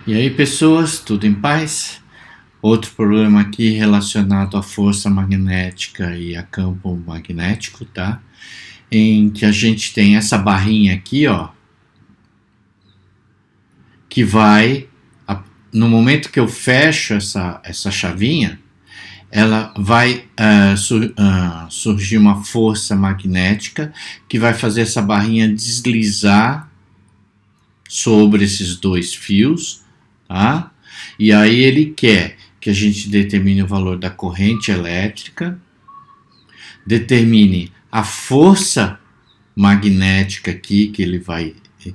E aí, pessoas, tudo em paz? Outro problema aqui relacionado à força magnética e a campo magnético, tá? Em que a gente tem essa barrinha aqui, ó, que vai, no momento que eu fecho essa chavinha, ela vai surgir uma força magnética que vai fazer essa barrinha deslizar sobre esses dois fios, tá? E aí ele quer que a gente determine o valor da corrente elétrica, determine a força magnética aqui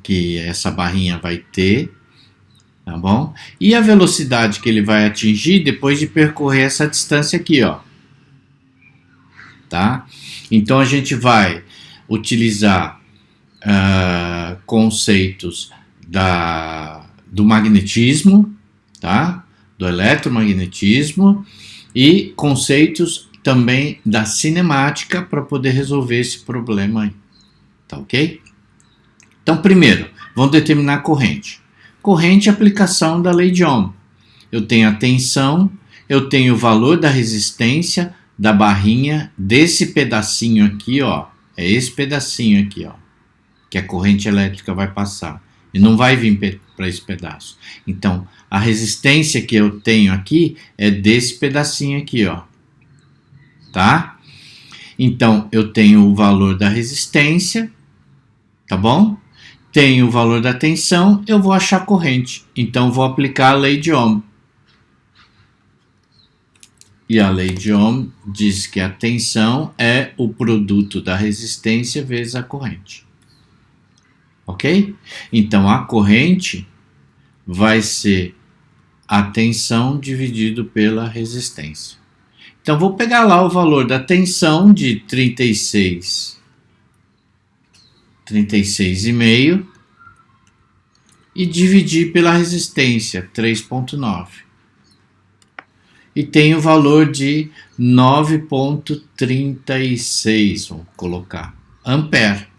que essa barrinha vai ter, tá bom? E a velocidade que ele vai atingir depois de percorrer essa distância aqui, ó. Tá? Então a gente vai utilizar conceitos do magnetismo, tá? Do eletromagnetismo e conceitos também da cinemática para poder resolver esse problema aí, tá ok? Então, primeiro, vamos determinar a corrente. Corrente é aplicação da lei de Ohm. Eu tenho a tensão, eu tenho o valor da resistência da barrinha desse pedacinho aqui, ó. É esse pedacinho aqui, ó, que a corrente elétrica vai passar. E não vai vir para esse pedaço. Então, a resistência que eu tenho aqui é desse pedacinho aqui, ó. Tá? Então, eu tenho o valor da resistência, tá bom? Tenho o valor da tensão, eu vou achar a corrente. Então, vou aplicar a lei de Ohm. E a lei de Ohm diz que a tensão é o produto da resistência vezes a corrente. Ok? Então, a corrente vai ser a tensão dividido pela resistência. Então, vou pegar lá o valor da tensão de 36,5 e dividir pela resistência, 3,9. E tem o valor de 9,36, vamos colocar, ampere.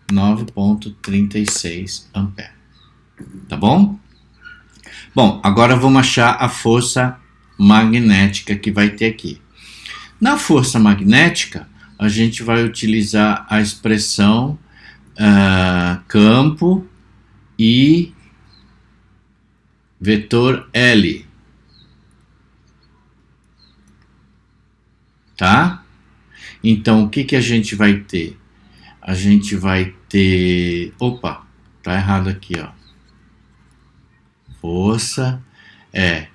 9,36 ampere. Tá bom? Bom, agora vamos achar a força magnética que vai ter aqui. Na força magnética, a gente vai utilizar a expressão campo I vetor L. Tá? Então, o que a gente vai ter? A gente vai ter... Opa, tá errado aqui, ó. Força é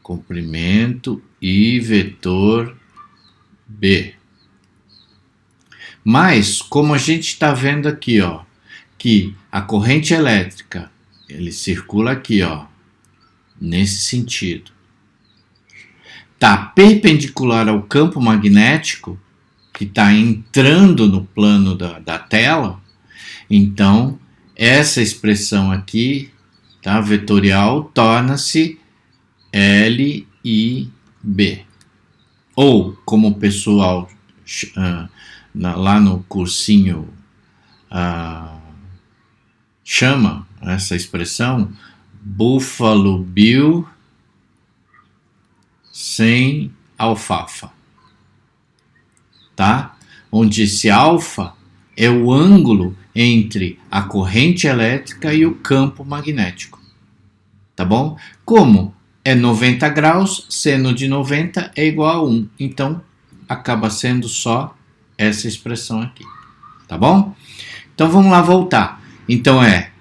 comprimento I vetor B. Mas, como a gente está vendo aqui, ó, que a corrente elétrica, ele circula aqui, ó, nesse sentido. Está perpendicular ao campo magnético, que está entrando no plano da tela, então essa expressão aqui, tá, vetorial, torna-se LIB. Ou, como o pessoal lá no cursinho chama essa expressão, Buffalo Bill sem alfafa. Tá? Onde esse alfa é o ângulo entre a corrente elétrica e o campo magnético. Tá bom? Como é 90 graus, seno de 90 é igual a 1. Então, acaba sendo só essa expressão aqui. Tá bom? Então, vamos lá voltar. Então, é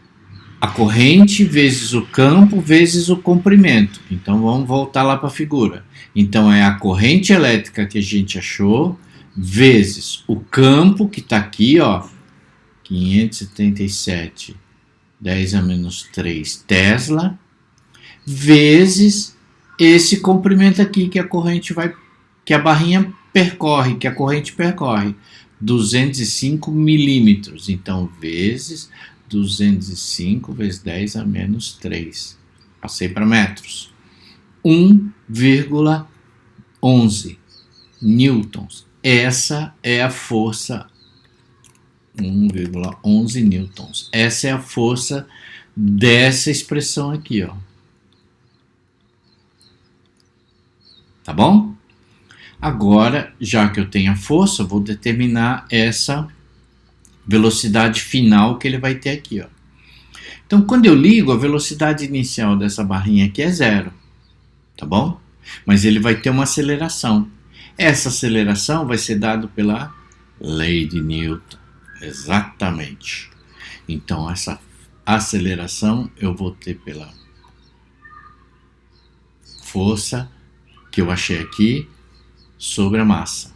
a corrente vezes o campo vezes o comprimento. Então, vamos voltar lá para a figura. Então, é a corrente elétrica que a gente achou vezes o campo que está aqui, ó, 577, 10 a menos 3 Tesla, vezes esse comprimento aqui que a corrente vai, que a barrinha percorre, que a corrente percorre, 205 milímetros. Então, vezes 205 vezes 10 a menos 3. Passei para metros. 1,11 newtons. Essa é a força 1,11 newtons. Essa é a força dessa expressão aqui, ó. Tá bom? Agora, já que eu tenho a força, vou determinar essa velocidade final que ele vai ter aqui, ó. Então, quando eu ligo, a velocidade inicial dessa barrinha aqui é 0, tá bom? Mas ele vai ter uma aceleração. Essa aceleração vai ser dada pela lei de Newton, exatamente. Então, essa aceleração eu vou ter pela força que eu achei aqui sobre a massa.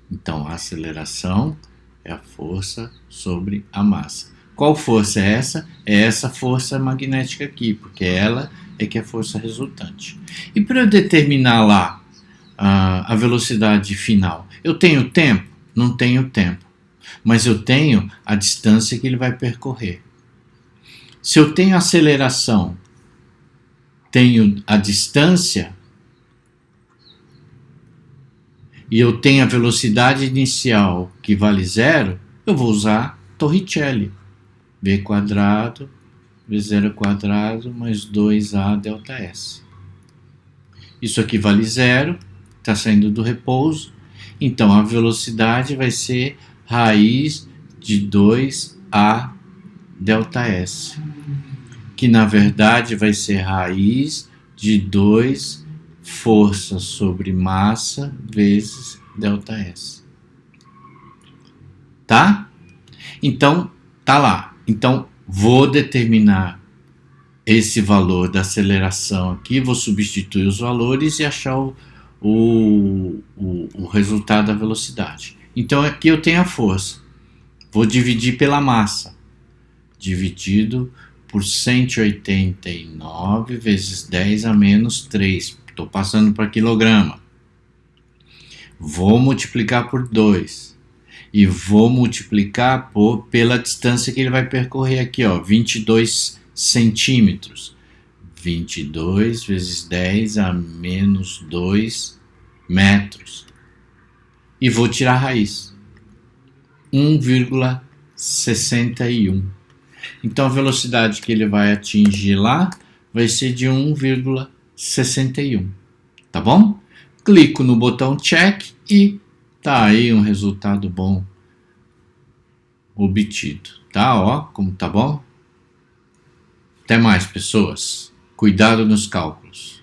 Então, a aceleração é a força sobre a massa. Qual força é essa? É essa força magnética aqui, porque ela é que é a força resultante. E para eu determinar lá a velocidade final, eu tenho tempo? Não tenho tempo. Mas eu tenho a distância que ele vai percorrer. Se eu tenho aceleração, tenho a distância, e eu tenho a velocidade inicial que vale 0, eu vou usar Torricelli. V quadrado, V0 quadrado, mais 2A delta S. Isso aqui vale 0, está saindo do repouso. Então, a velocidade vai ser raiz de 2A delta S. Que, na verdade, vai ser raiz de 2 força sobre massa vezes delta S. Tá? Então, tá lá. Então, vou determinar esse valor da aceleração aqui, vou substituir os valores e achar o resultado da velocidade. Então, aqui eu tenho a força. Vou dividir pela massa. Dividido por 189 vezes 10 a menos 3. Estou passando para quilograma. Vou multiplicar por 2. E vou multiplicar pela distância que ele vai percorrer aqui, ó, 22 centímetros. 22 vezes 10 a menos 2 metros. E vou tirar a raiz. 1,61. Então a velocidade que ele vai atingir lá vai ser de 1,61. Tá bom? Clico no botão check e tá aí um resultado bom obtido. Tá, ó, como tá bom? Até mais, pessoas. Cuidado nos cálculos.